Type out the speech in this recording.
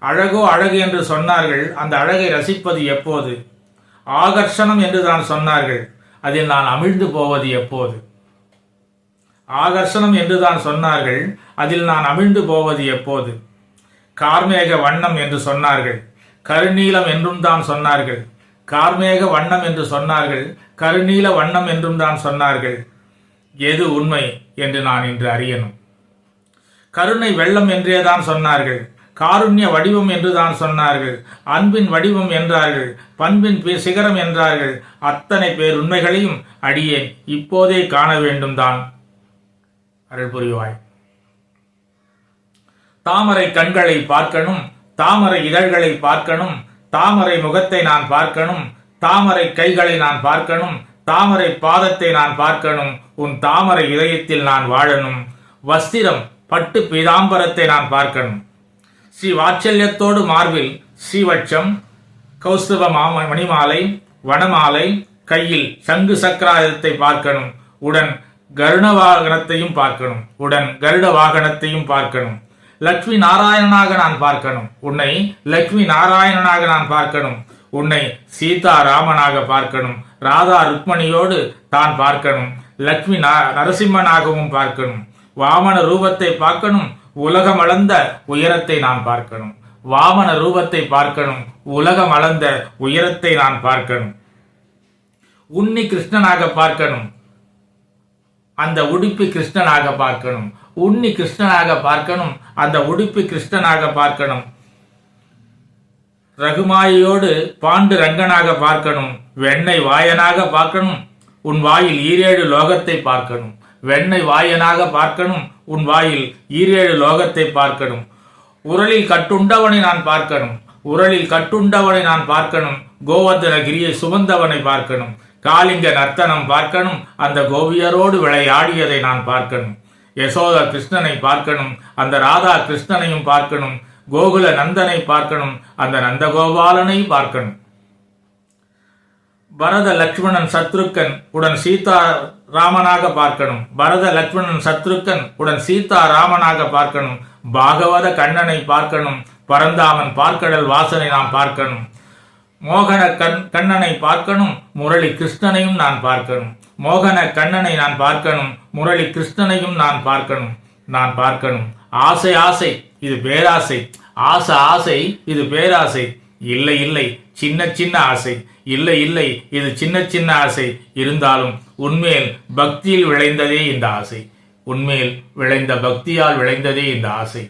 அழகோ அழகு என்று சொன்னார்கள், அந்த அழகை ரசிப்பது எப்போது? ஆகர்ஷணம் என்று தான் சொன்னார்கள், அதில் நான் அமிழ்ந்து போவது எப்போது? ஆகர்ஷணம் என்று தான் சொன்னார்கள், அதில் நான் அமிழ்ந்து போவது எப்போது? கார்மேக வண்ணம் என்று சொன்னார்கள், கருநீலம் என்றும் தான் சொன்னார்கள். கார்மேக வண்ணம் என்று சொன்னார்கள், கருநீல வண்ணம் என்றும் தான் சொன்னார்கள். எது உண்மை என்று நான் இன்று அறியணும். கருணை வெள்ளம் என்றே தான் சொன்னார்கள், காருண்ய வடிவம் என்று தான் சொன்னார்கள், அன்பின் வடிவம் என்றார்கள், பண்பின் சிகரம் என்றார்கள். அத்தனை பேர் உண்மைகளையும் அடியேன் இப்போதே காண வேண்டும் தான். அருள் புரிவாய். தாமரை கண்களை பார்க்கணும், தாமரை இதழ்களை பார்க்கணும், தாமரை முகத்தை நான் பார்க்கணும், தாமரை கைகளை நான் பார்க்கணும், தாமரை பாதத்தை நான் பார்க்கணும், உன் தாமரை இதயத்தில் நான் வாழணும். வஸ்திரம் பட்டு பீதாம்பரத்தை நான் பார்க்கணும். ஸ்ரீ வாத்சல்யத்தோடு மார்பில் ஸ்ரீவட்சம், கௌஸ்துப மணிமாலை, வனமாலை, கையில் சங்கு சக்கராயுதத்தை பார்க்கணும். உடன் கருட வாகனத்தையும் பார்க்கணும். உடன் கருட வாகனத்தையும் பார்க்கணும். லட்சுமி நாராயணனாக நான் பார்க்கணும். உன்னை லட்சுமி நாராயணனாக நான் பார்க்கணும். உன்னை சீதா ராமனாக பார்க்கணும். ராதா ருக்மணியோடு தான் பார்க்கணும். லட்சுமி நரசிம்மனாகவும் பார்க்கணும். வாமன ரூபத்தை பார்க்கணும். உலகம் அளந்த உயரத்தை நான் பார்க்கணும். வாமன ரூபத்தை பார்க்கணும். உலகம் அளந்த உயரத்தை நான் பார்க்கணும். உன்னி கிருஷ்ணனாக பார்க்கணும். அந்த உடுப்பி கிருஷ்ணனாக பார்க்கணும். உன்னி கிருஷ்ணனாக பார்க்கணும். அந்த உடுப்பி கிருஷ்ணனாக பார்க்கணும். ரகுமாயோடு பாண்டு ரங்கனாக பார்க்கணும். வெண்ணெய் வாயனாக பார்க்கணும். உன் வாயில் 7 லோகத்தை பார்க்கணும். வெண்ணெய் வாயனாக பார்க்கணும். உன் வாயில் 7 லோகத்தை பார்க்கணும். உரலில் கட்டுண்டவனை நான் பார்க்கணும். உரலில் கட்டுண்டவனை நான் பார்க்கணும். கோவர்தனகிரியை சுமந்தவனை பார்க்கணும். காளிங்க நர்த்தனம் பார்க்கணும். அந்த கோபியரோடு விளையாடியதை நான் பார்க்கணும். யசோதா கிருஷ்ணனை பார்க்கணும். அந்த ராதா கிருஷ்ணனையும் பார்க்கணும். கோகுல நந்தனை பார்க்கணும். அந்த நந்தகோபாலனை பார்க்கணும். பரத லட்சுமணன் சத்ருக்கன் உடன் சீதா ராமனாக பார்க்கணும். பரத லட்சுமணன் சத்ருக்கன் உடன் சீதா ராமனாக பார்க்கணும். பாகவத கண்ணனை பார்க்கணும். பரந்தாமன் பார்க்கடல் வாசனை நான் பார்க்கணும். மோகன கண்ணனை பார்க்கணும். முரளி கிருஷ்ணனையும் நான் பார்க்கணும். மோகன கண்ணனை நான் பார்க்கணும். முரளி கிருஷ்ணனையும் நான் பார்க்கணும். நான் பார்க்கணும். ஆசை ஆசை இது பேராசை. ஆசை ஆசை இது பேராசை. இல்லை இல்லை சின்ன சின்ன ஆசை. இல்லை இல்லை இது சின்ன சின்ன ஆசை. இருந்தாலும் உன்மேல் பக்தியில் விளைந்ததே இந்த ஆசை. உன்மேல் விளைந்த பக்தியால் விளைந்ததே இந்த ஆசை.